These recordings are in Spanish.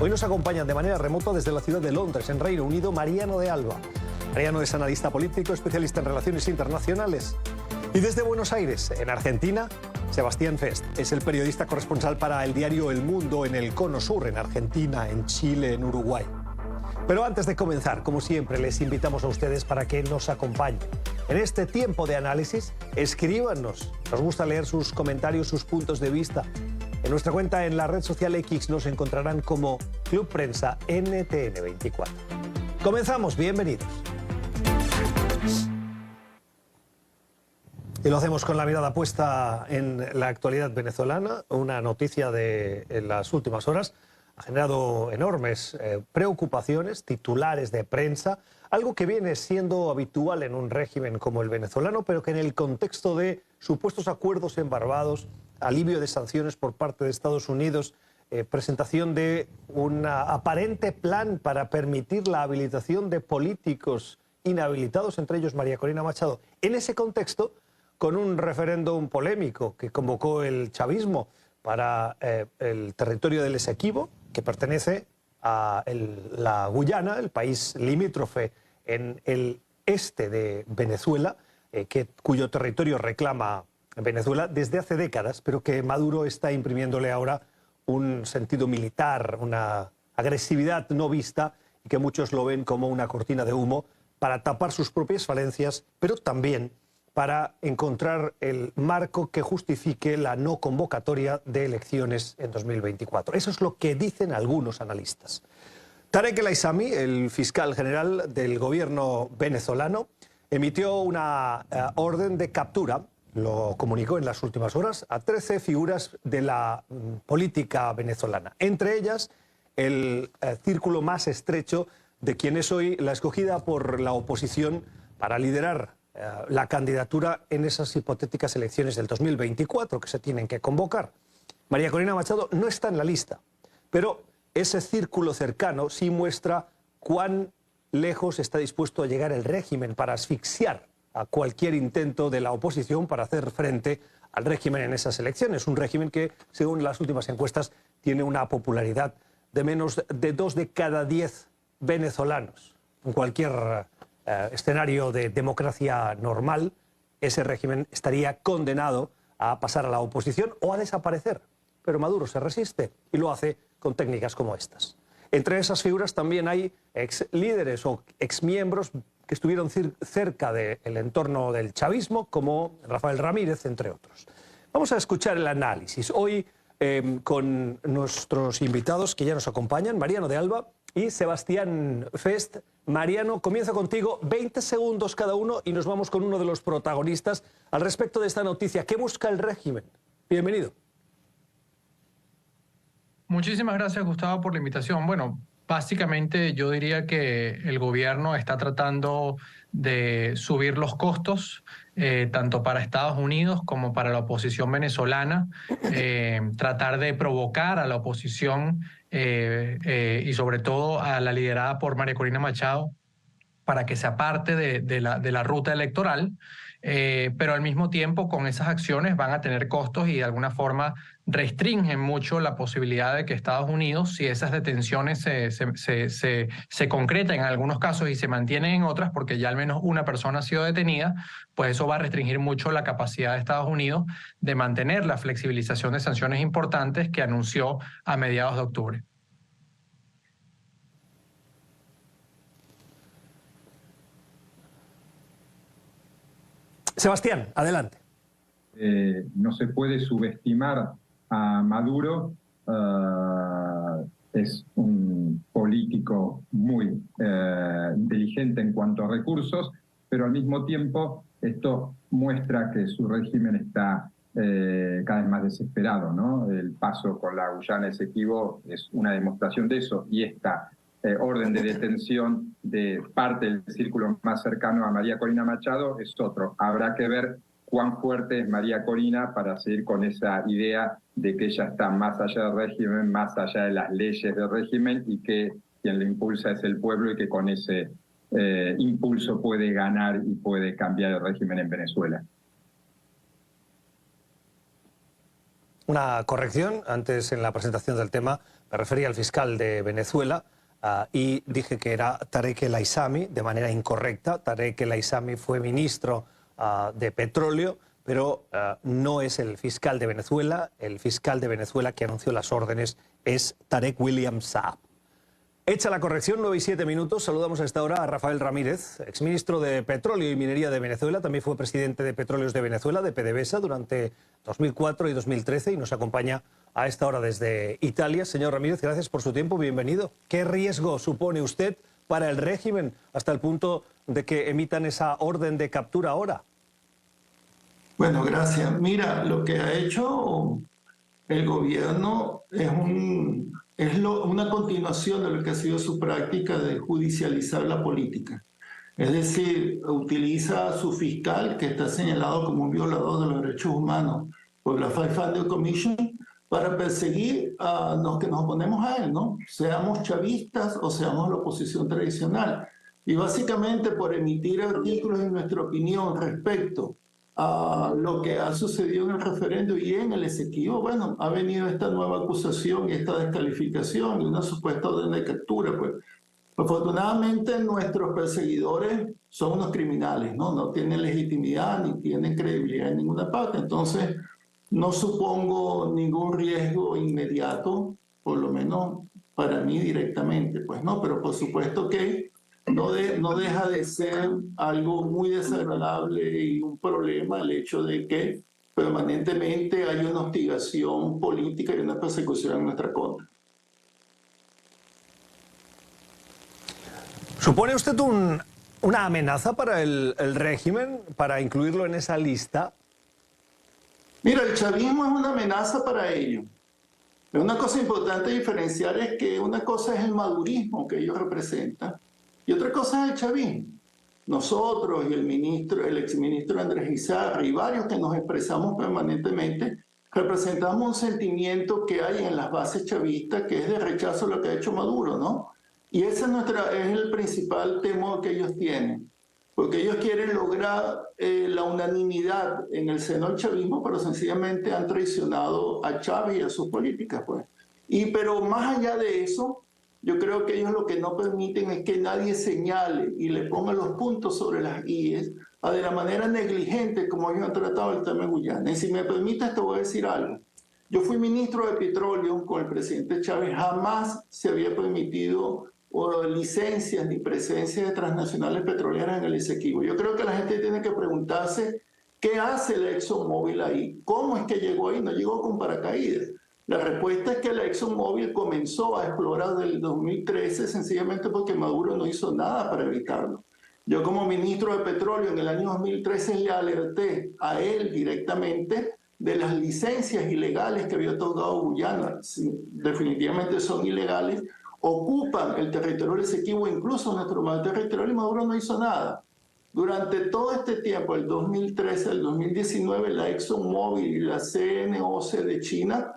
Hoy nos acompañan de manera remota desde la ciudad de Londres, en Reino Unido, Mariano de Alba. Mariano es analista político, especialista en relaciones internacionales. Y desde Buenos Aires, en Argentina, Sebastián Fest es el periodista corresponsal para el diario El Mundo en el Cono Sur, en Argentina, en Chile, en Uruguay. Pero antes de comenzar, como siempre, les invitamos a ustedes para que nos acompañen. En este tiempo de análisis, escríbanos. Nos gusta leer sus comentarios, sus puntos de vista. En nuestra cuenta en la red social X nos encontrarán como Club Prensa NTN24. Comenzamos, bienvenidos. Y lo hacemos con la mirada puesta en la actualidad venezolana. Una noticia de en las últimas horas ha generado enormes preocupaciones, titulares de prensa, algo que viene siendo habitual en un régimen como el venezolano, pero que en el contexto de supuestos acuerdos en Barbados, alivio de sanciones por parte de Estados Unidos, presentación de un aparente plan para permitir la habilitación de políticos inhabilitados, entre ellos María Corina Machado. En ese contexto, con un referéndum polémico que convocó el chavismo para el territorio del Esequibo, que pertenece a la Guyana, el país limítrofe en el este de Venezuela, cuyo territorio reclama Venezuela desde hace décadas, pero que Maduro está imprimiéndole ahora un sentido militar, una agresividad no vista, y que muchos lo ven como una cortina de humo para tapar sus propias falencias, pero también para encontrar el marco que justifique la no convocatoria de elecciones en 2024. Eso es lo que dicen algunos analistas. Tarek El Aissami, el fiscal general del gobierno venezolano, emitió una orden de captura, lo comunicó en las últimas horas, a 13 figuras de la política venezolana. Entre ellas, el círculo más estrecho de quien es hoy la escogida por la oposición para liderar la candidatura en esas hipotéticas elecciones del 2024 que se tienen que convocar. María Corina Machado no está en la lista, pero ese círculo cercano sí muestra cuán lejos está dispuesto a llegar el régimen para asfixiar a cualquier intento de la oposición para hacer frente al régimen en esas elecciones. Un régimen que, según las últimas encuestas, tiene una popularidad de menos de 2 de cada 10 venezolanos. En cualquier escenario de democracia normal, ese régimen estaría condenado a pasar a la oposición o a desaparecer. Pero Maduro se resiste y lo hace con técnicas como estas. Entre esas figuras también hay ex líderes o ex miembros que estuvieron cerca del entorno del chavismo, como Rafael Ramírez, entre otros. Vamos a escuchar el análisis. Hoy con nuestros invitados que ya nos acompañan, Mariano de Alba y Sebastián Fest. Mariano, comienzo contigo, 20 segundos cada uno y nos vamos con uno de los protagonistas al respecto de esta noticia. ¿Qué busca el régimen? Bienvenido. Muchísimas gracias, Gustavo, por la invitación. Bueno, básicamente yo diría que el gobierno está tratando de subir los costos, tanto para Estados Unidos como para la oposición venezolana, tratar de provocar a la oposición y sobre todo a la liderada por María Corina Machado para que se aparte de la ruta electoral, pero al mismo tiempo con esas acciones van a tener costos y de alguna forma restringen mucho la posibilidad de que Estados Unidos, si esas detenciones se concretan en algunos casos y se mantienen en otras, porque ya al menos una persona ha sido detenida, pues eso va a restringir mucho la capacidad de Estados Unidos de mantener la flexibilización de sanciones importantes que anunció a mediados de octubre. Sebastián, adelante. No se puede subestimar a Maduro. Es un político muy inteligente en cuanto a recursos, pero al mismo tiempo esto muestra que su régimen está cada vez más desesperado, ¿no? El paso con la Guyana Esequibo es una demostración de eso, y esta orden de detención de parte del círculo más cercano a María Corina Machado es otro. Habrá que ver cuán fuerte es María Corina para seguir con esa idea de que ella está más allá del régimen, más allá de las leyes del régimen, y que quien le impulsa es el pueblo y que con ese impulso puede ganar y puede cambiar el régimen en Venezuela. Una corrección, antes en la presentación del tema Me refería al fiscal de Venezuela y dije que era Tarek El Aissami, de manera incorrecta. Tarek El Aissami fue ministro de Petróleo, pero no es el fiscal de Venezuela. El fiscal de Venezuela que anunció las órdenes es Tarek William Saab. Hecha la corrección, 9 y 7 minutos, saludamos a esta hora a Rafael Ramírez, exministro de Petróleo y Minería de Venezuela, también fue presidente de Petróleos de Venezuela, de PDVSA, durante 2004 y 2013 y nos acompaña a esta hora desde Italia. Señor Ramírez, gracias por su tiempo, bienvenido. ¿Qué riesgo supone usted para el régimen hasta el punto de que emitan esa orden de captura ahora? Bueno, gracias. Mira, lo que ha hecho el gobierno es una continuación de lo que ha sido su práctica de judicializar la política. Es decir, utiliza a su fiscal, que está señalado como un violador de los derechos humanos por la 500 Commission, para perseguir a los que nos oponemos a él, ¿no? Seamos chavistas o seamos la oposición tradicional. Y básicamente por emitir artículos en nuestra opinión respecto a lo que ha sucedido en el referendo y en el Esequibo, bueno, ha venido esta nueva acusación y esta descalificación y una supuesta orden de captura, pues. Afortunadamente nuestros perseguidores son unos criminales, ¿no? No tienen legitimidad ni tienen credibilidad en ninguna parte, entonces no supongo ningún riesgo inmediato, por lo menos para mí directamente, pues, ¿no? Pero por supuesto que no deja de ser algo muy desagradable y un problema el hecho de que permanentemente hay una hostigación política y una persecución en nuestra contra. ¿Supone usted una amenaza para el régimen, para incluirlo en esa lista? Mira, el chavismo es una amenaza para ellos. Una cosa importante diferenciar es que una cosa es el madurismo que ellos representan y otra cosa es el chavismo. Nosotros y el exministro Andrés Izarra y varios que nos expresamos permanentemente representamos un sentimiento que hay en las bases chavistas que es de rechazo a lo que ha hecho Maduro, ¿no? Y ese es el principal temor que ellos tienen, porque ellos quieren lograr la unanimidad en el seno del chavismo, pero sencillamente han traicionado a Chávez y a sus políticas, pues. Pero más allá de eso, yo creo que ellos lo que no permiten es que nadie señale y le ponga los puntos sobre las IES de la manera negligente como ellos han tratado el tema de Guyana. Y si me permites, te voy a decir algo. Yo fui ministro de Petróleo con el presidente Chávez, jamás se había permitido licencias ni presencia de transnacionales petroleras en el Esequibo. Yo creo que la gente tiene que preguntarse qué hace la ExxonMobil ahí, cómo es que llegó ahí, no llegó con paracaídas. La respuesta es que la ExxonMobil comenzó a explorar desde el 2013 sencillamente porque Maduro no hizo nada para evitarlo. Yo como ministro de Petróleo en el año 2013 le alerté a él directamente de las licencias ilegales que había otorgado Guyana. Definitivamente son ilegales, ocupan el territorio del Esequibo, incluso nuestro mar territorial, y Maduro no hizo nada. Durante todo este tiempo, el 2013 al 2019, la ExxonMobil y la CNOOC de China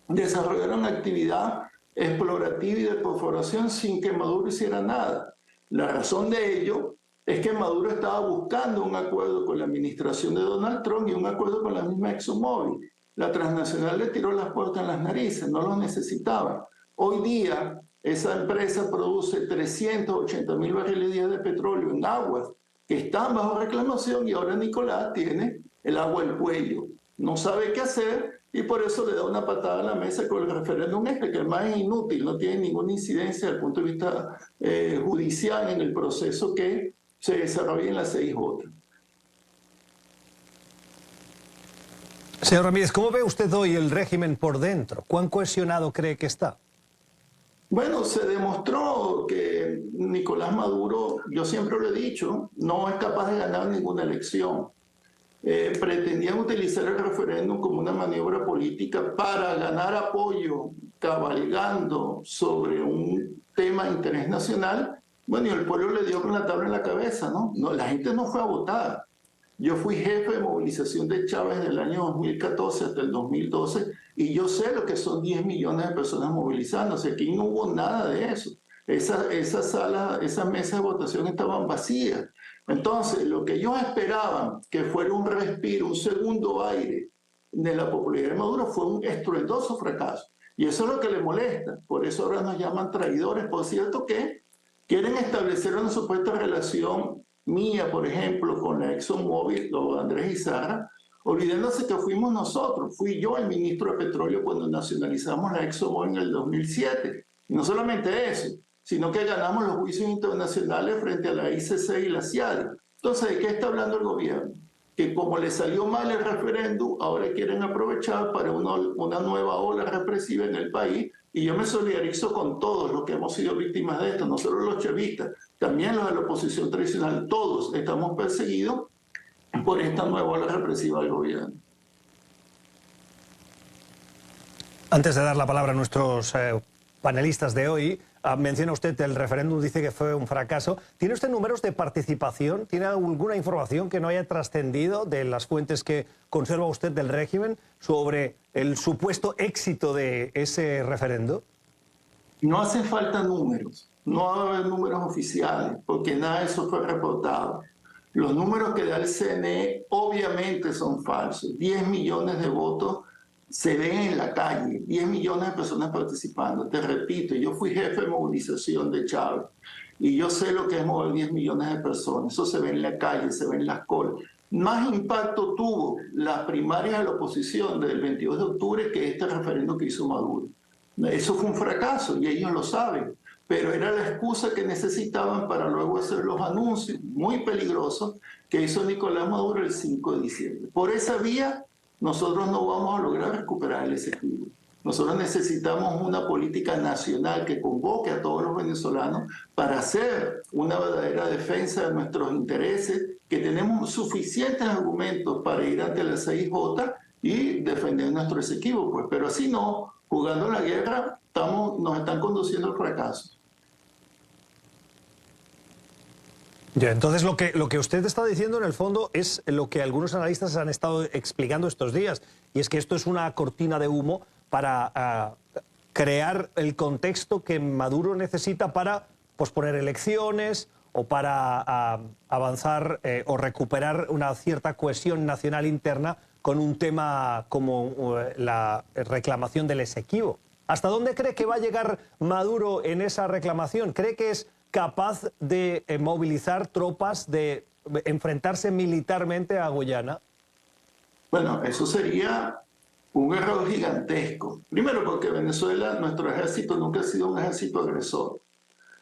desarrollaron actividad explorativa y de perforación sin que Maduro hiciera nada. La razón de ello es que Maduro estaba buscando un acuerdo con la administración de Donald Trump y un acuerdo con la misma ExxonMobil. La transnacional le tiró las puertas en las narices, no los necesitaba. Hoy día, esa empresa produce 380.000 barriles diarios de petróleo en aguas que están bajo reclamación y ahora Nicolás tiene el agua al cuello. No sabe qué hacer y por eso le da una patada a la mesa con el referéndum que además es inútil, no tiene ninguna incidencia desde el punto de vista judicial en el proceso que se desarrolla en la CIJ. Señor Ramírez, ¿cómo ve usted hoy el régimen por dentro? ¿Cuán cohesionado cree que está? Bueno, se demostró que Nicolás Maduro, yo siempre lo he dicho, no es capaz de ganar ninguna elección. Pretendían utilizar el referéndum como una maniobra política para ganar apoyo, cabalgando sobre un tema de interés nacional. Bueno, y el pueblo le dio con la tabla en la cabeza, ¿no? La gente no fue a votar. Yo fui jefe de movilización de Chávez del año 2014 hasta el 2012 y yo sé lo que son 10 millones de personas movilizándose. Aquí no hubo nada de eso. Esas salas, esas mesas de votación estaban vacías. Entonces, lo que ellos esperaban que fuera un respiro, un segundo aire de la popularidad de Maduro fue un estruendoso fracaso. Y eso es lo que le molesta. Por eso ahora nos llaman traidores. Por cierto que quieren establecer una supuesta relación mía, por ejemplo, con la ExxonMobil o Andrés Izarra, olvidándose que fuimos nosotros. Fui yo el ministro de Petróleo cuando nacionalizamos la ExxonMobil en el 2007. Y no solamente eso, sino que ganamos los juicios internacionales frente a la ICC y la CIADI. Entonces, ¿de qué está hablando el gobierno? Que como le salió mal el referéndum, ahora quieren aprovechar para una nueva ola represiva en el país, y yo me solidarizo con todos los que hemos sido víctimas de esto, no solo los chavistas, también los de la oposición tradicional, todos estamos perseguidos por esta nueva ola represiva del gobierno. Antes de dar la palabra a nuestros panelistas de hoy, menciona usted el referéndum, dice que fue un fracaso. ¿Tiene usted números de participación? ¿Tiene alguna información que no haya trascendido de las fuentes que conserva usted del régimen sobre el supuesto éxito de ese referendo? No hacen falta números, no va a haber números oficiales, porque nada de eso fue reportado. Los números que da el CNE obviamente son falsos. 10 millones de votos se ven en la calle, 10 millones de personas participando. Te repito, yo fui jefe de movilización de Chávez y yo sé lo que es mover 10 millones de personas. Eso se ve en la calle, se ve en las colas. Más impacto tuvo las primarias de la oposición del 22 de octubre que este referendo que hizo Maduro. Eso fue un fracaso y ellos lo saben, pero era la excusa que necesitaban para luego hacer los anuncios muy peligrosos que hizo Nicolás Maduro el 5 de diciembre. Por esa vía, nosotros no vamos a lograr recuperar el Esequibo. Nosotros necesitamos una política nacional que convoque a todos los venezolanos para hacer una verdadera defensa de nuestros intereses, que tenemos suficientes argumentos para ir ante la CIJ y defender nuestro Esequibo. Pues. Pero así no, jugando la guerra, nos están conduciendo al fracaso. Ya, entonces lo que usted está diciendo en el fondo es lo que algunos analistas han estado explicando estos días, y es que esto es una cortina de humo para crear el contexto que Maduro necesita para posponer elecciones o para avanzar o recuperar una cierta cohesión nacional interna con un tema como la reclamación del Esequibo. ¿Hasta dónde cree que va a llegar Maduro en esa reclamación? ¿Cree que es capaz de movilizar tropas, de enfrentarse militarmente a Guyana? Bueno, eso sería un error gigantesco. Primero porque Venezuela, nuestro ejército nunca ha sido un ejército agresor.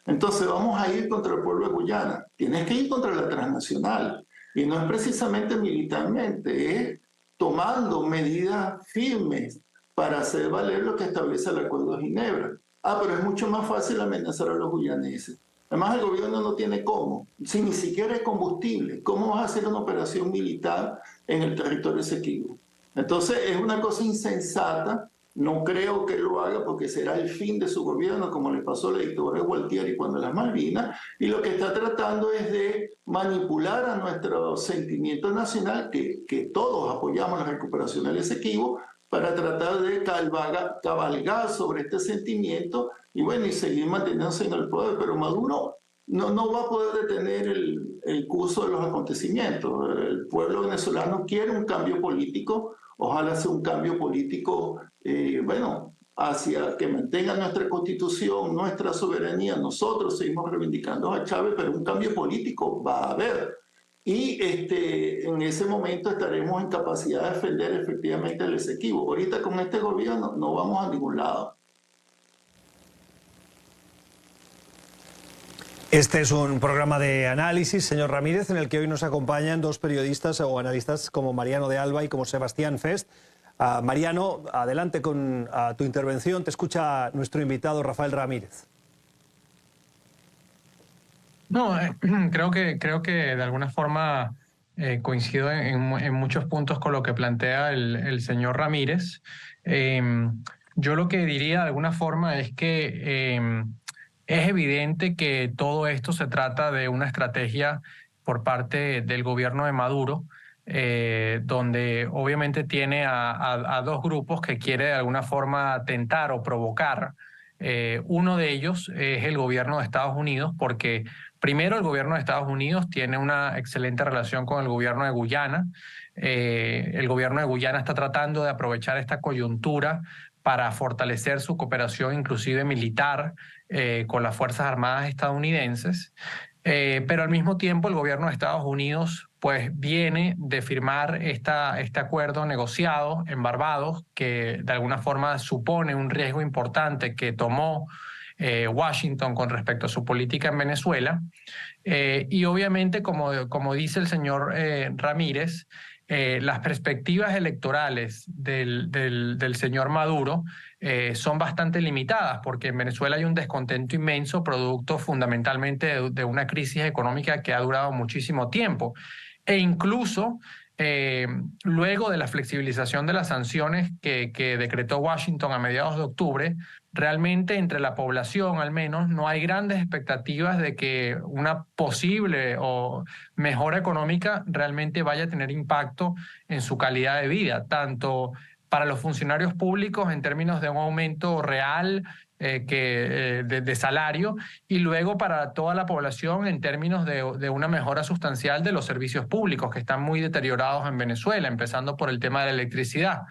Entonces vamos a ir contra el pueblo de Guyana. Tienes que ir contra la transnacional. Y no es precisamente militarmente, es tomando medidas firmes para hacer valer lo que establece el Acuerdo de Ginebra. Pero es mucho más fácil amenazar a los guyaneses. Además, el gobierno no tiene cómo, si ni siquiera hay combustible. ¿Cómo vas a hacer una operación militar en el territorio Esequibo? Entonces, es una cosa insensata. No creo que lo haga porque será el fin de su gobierno, como le pasó a la dictadura de Gualtieri cuando las Malvinas, y lo que está tratando es de manipular a nuestro sentimiento nacional, que todos apoyamos la recuperación del Esequibo, para tratar de cabalgar sobre este sentimiento y bueno, y seguir manteniéndose en el poder. Pero Maduro no va a poder detener el curso de los acontecimientos. El pueblo venezolano quiere un cambio político, ojalá sea un cambio político, hacia que mantenga nuestra constitución, nuestra soberanía. Nosotros seguimos reivindicando a Chávez, pero un cambio político va a haber. Y en ese momento estaremos en capacidad de defender efectivamente el Esequibo. Ahorita con este gobierno no vamos a ningún lado. Este es un programa de análisis, señor Ramírez, en el que hoy nos acompañan dos periodistas o analistas como Mariano de Alba y como Sebastián Fest. Mariano, adelante con tu intervención. Te escucha nuestro invitado Rafael Ramírez. No, creo que de alguna forma coincido en muchos puntos con lo que plantea el señor Ramírez. Yo lo que diría de alguna forma es que es evidente que todo esto se trata de una estrategia por parte del gobierno de Maduro, donde obviamente tiene a dos grupos que quiere de alguna forma tentar o provocar. Uno de ellos es el gobierno de Estados Unidos, porque primero el gobierno de Estados Unidos tiene una excelente relación con el gobierno de Guyana. El gobierno de Guyana está tratando de aprovechar esta coyuntura para fortalecer su cooperación, inclusive militar, con las Fuerzas Armadas estadounidenses. Pero al mismo tiempo el gobierno de Estados Unidos pues viene de firmar este acuerdo negociado en Barbados, que de alguna forma supone un riesgo importante que tomó Washington con respecto a su política en Venezuela. Y obviamente, como dice el señor Ramírez, las perspectivas electorales del señor Maduro son bastante limitadas, porque en Venezuela hay un descontento inmenso, producto fundamentalmente de una crisis económica que ha durado muchísimo tiempo. E incluso luego de la flexibilización de las sanciones que decretó Washington a mediados de octubre, realmente entre la población al menos no hay grandes expectativas de que una posible o mejora económica realmente vaya a tener impacto en su calidad de vida, tanto para los funcionarios públicos en términos de un aumento real de salario, y luego para toda la población en términos de una mejora sustancial de los servicios públicos que están muy deteriorados en Venezuela, empezando por el tema de la electricidad.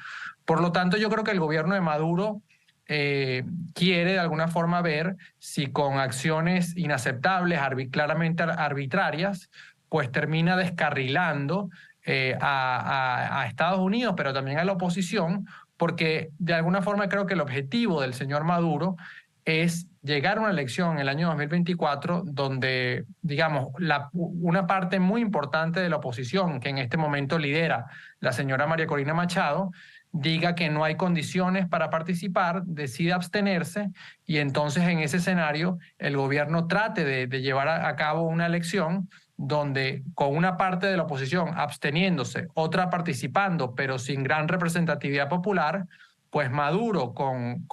Por lo tanto, yo creo que el gobierno de Maduro quiere de alguna forma ver si con acciones inaceptables, claramente arbitrarias, pues termina descarrilando a Estados Unidos, pero también a la oposición, porque de alguna forma creo que el objetivo del señor Maduro es llegar a una elección en el año 2024 donde, digamos, una parte muy importante de la oposición, que en este momento lidera la señora María Corina Machado, diga que no hay condiciones para participar, decida abstenerse, y entonces en ese escenario el gobierno trate de llevar a cabo una elección donde con una parte de la oposición absteniéndose, otra participando, pero sin gran representatividad popular, pues Maduro, con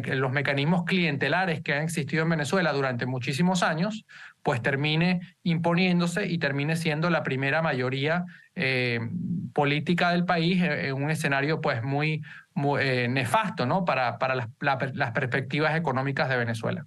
los mecanismos clientelares que han existido en Venezuela durante muchísimos años, pues termine imponiéndose y termine siendo la primera mayoría política del país en un escenario pues muy nefasto, ¿no? para las perspectivas económicas de Venezuela.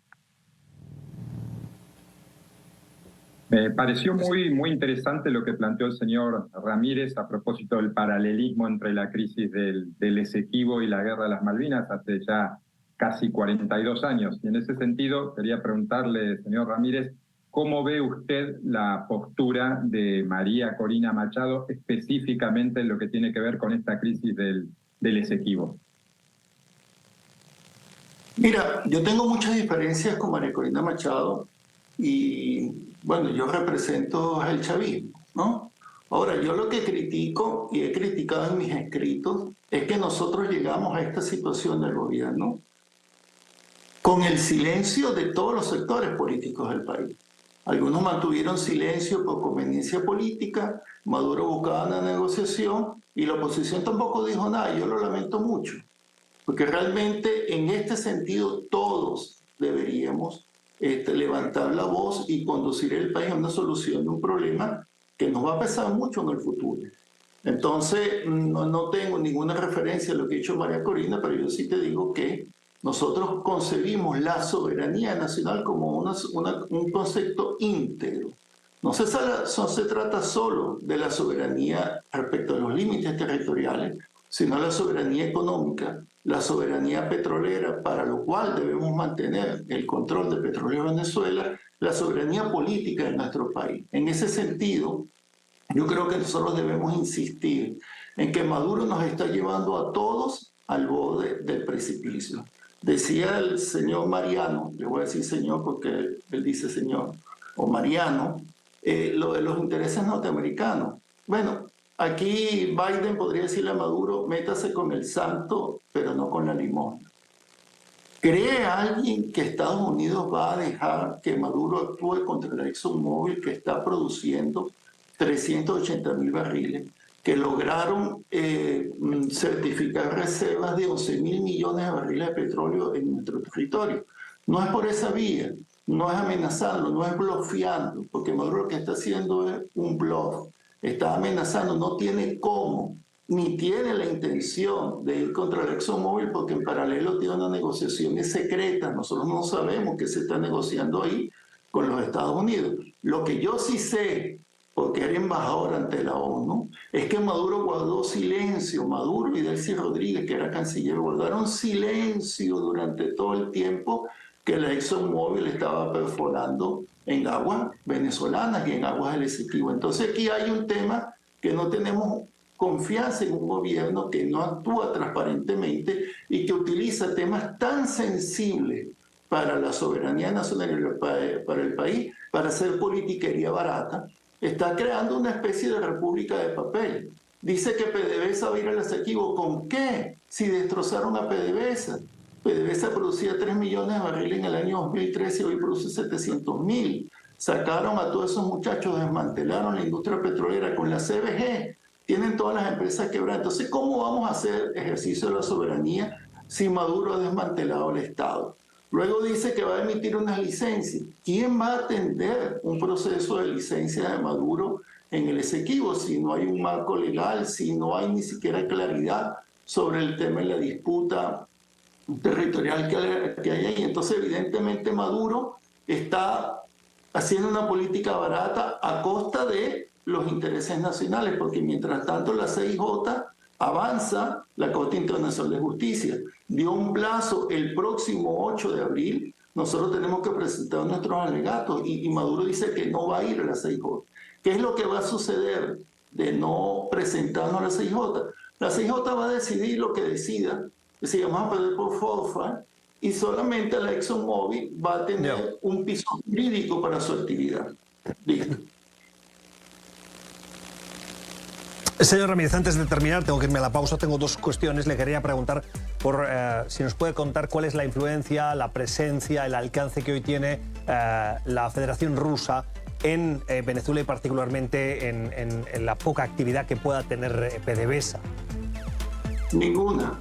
Me pareció muy interesante lo que planteó el señor Ramírez a propósito del paralelismo entre la crisis del Esequibo y la guerra de las Malvinas hace ya casi 42 años. Y en ese sentido, quería preguntarle, señor Ramírez, ¿cómo ve usted la postura de María Corina Machado específicamente en lo que tiene que ver con esta crisis del Esequibo? Mira, yo tengo muchas diferencias con María Corina Machado y, bueno, yo represento el chavismo, ¿no? Ahora, yo lo que critico y he criticado en mis escritos es que nosotros llegamos a esta situación del gobierno con el silencio de todos los sectores políticos del país. Algunos mantuvieron silencio por conveniencia política, Maduro buscaba una negociación y la oposición tampoco dijo nada. Yo lo lamento mucho, porque realmente en este sentido todos deberíamos levantar la voz y conducir el país a una solución de un problema que nos va a pesar mucho en el futuro. Entonces, no tengo ninguna referencia a lo que ha dicho María Corina, pero yo sí te digo que nosotros concebimos la soberanía nacional como un concepto íntegro. No se trata solo de la soberanía respecto a los límites territoriales, sino la soberanía económica, la soberanía petrolera, para lo cual debemos mantener el control de petróleo en Venezuela, la soberanía política de nuestro país. En ese sentido, yo creo que nosotros debemos insistir en que Maduro nos está llevando a todos al borde del precipicio. Decía el señor Mariano, le voy a decir señor porque él dice señor, o Mariano, lo de los intereses norteamericanos. Bueno, aquí Biden podría decirle a Maduro, métase con el santo, pero no con la limosna. ¿Cree alguien que Estados Unidos va a dejar que Maduro actúe contra la ExxonMobil, que está produciendo 380.000 barriles, que lograron certificar reservas de 11.000 millones de barriles de petróleo en nuestro territorio? No es por esa vía, no es amenazando, no es blofeando, porque Maduro lo que está haciendo es un bluff. Está amenazando, no tiene cómo, ni tiene la intención de ir contra la ExxonMobil, porque en paralelo tiene unas negociaciones secretas. Nosotros no sabemos qué se está negociando ahí con los Estados Unidos. Lo que yo sí sé porque era embajador ante la ONU, es que Maduro guardó silencio. Maduro y Delcy Rodríguez, que era canciller, guardaron silencio durante todo el tiempo que la ExxonMobil estaba perforando en aguas venezolanas y en aguas del Esequibo. Entonces aquí hay un tema que no tenemos confianza en un gobierno que no actúa transparentemente y que utiliza temas tan sensibles para la soberanía nacional y para el país para hacer politiquería barata. Está creando una especie de república de papel. Dice que PDVSA va a ir al Esequibo. ¿Con qué? Si destrozaron a PDVSA. PDVSA producía 3 millones de barriles en el año 2013 y hoy produce 700.000. Sacaron a todos esos muchachos, desmantelaron la industria petrolera con la CBG. Tienen todas las empresas quebradas. Entonces, ¿cómo vamos a hacer ejercicio de la soberanía si Maduro ha desmantelado el Estado? Luego dice que va a emitir unas licencias. ¿Quién va a atender un proceso de licencia de Maduro en el Esequibo si no hay un marco legal, si no hay ni siquiera claridad sobre el tema de la disputa territorial que hay ahí? Entonces, evidentemente, Maduro está haciendo una política barata a costa de los intereses nacionales, porque mientras tanto la CIJ avanza, la Corte Internacional de Justicia dio un plazo el próximo 8 de abril, nosotros tenemos que presentar nuestros alegatos y Maduro dice que no va a ir a la CIJ. ¿Qué es lo que va a suceder de no presentarnos a la CIJ? La CIJ va a decidir lo que decida, es decir, vamos a perder por forfait y solamente la ExxonMobil va a tener un piso jurídico para su actividad. Listo. Señor Ramírez, antes de terminar, tengo que irme a la pausa, tengo dos cuestiones. Le quería preguntar por si nos puede contar cuál es la influencia, la presencia, el alcance que hoy tiene la Federación Rusa en Venezuela y particularmente en la poca actividad que pueda tener PDVSA. Ninguna.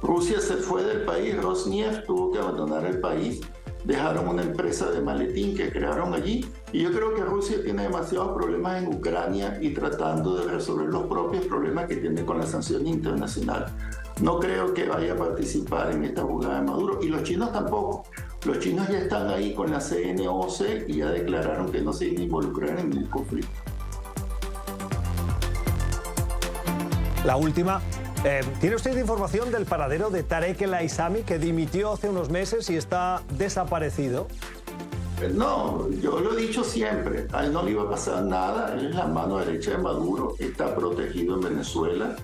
Rusia se fue del país, Rosneft tuvo que abandonar el país, dejaron una empresa de maletín que crearon allí y yo creo que Rusia tiene demasiados problemas en Ucrania y tratando de resolver los propios problemas que tiene con la sanción internacional. No creo que vaya a participar en esta jugada de Maduro y los chinos tampoco. Los chinos ya están ahí con la CNOC y ya declararon que no se van a involucrar en ningún conflicto. La última. ¿Tiene usted información del paradero de Tarek El Aissami, que dimitió hace unos meses y está desaparecido? No, yo lo he dicho siempre, a él no le iba a pasar nada, él es la mano derecha de Maduro, está protegido en Venezuela,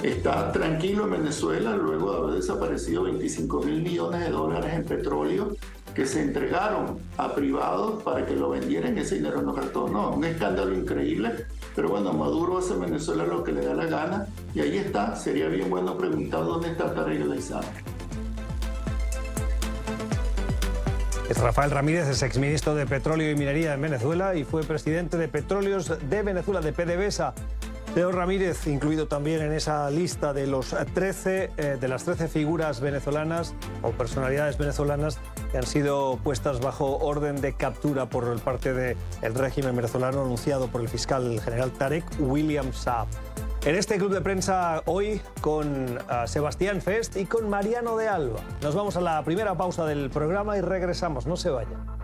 está tranquilo en Venezuela luego de haber desaparecido 25.000 millones de dólares en petróleo que se entregaron a privados para que lo vendieran, ese dinero no retornó. Un escándalo increíble, pero bueno, Maduro hace en Venezuela lo que le da la gana y ahí está. Sería bien bueno preguntar dónde está Tarek El Aissami. Es Rafael Ramírez, es exministro de Petróleo y Minería en Venezuela y fue presidente de Petróleos de Venezuela, de PDVSA. Señor Ramírez, incluido también en esa lista de las 13 figuras venezolanas o personalidades venezolanas que han sido puestas bajo orden de captura por parte del régimen venezolano anunciado por el fiscal general Tarek William Saab. En este club de prensa hoy con Sebastián Fest y con Mariano de Alba. Nos vamos a la primera pausa del programa y regresamos, no se vayan.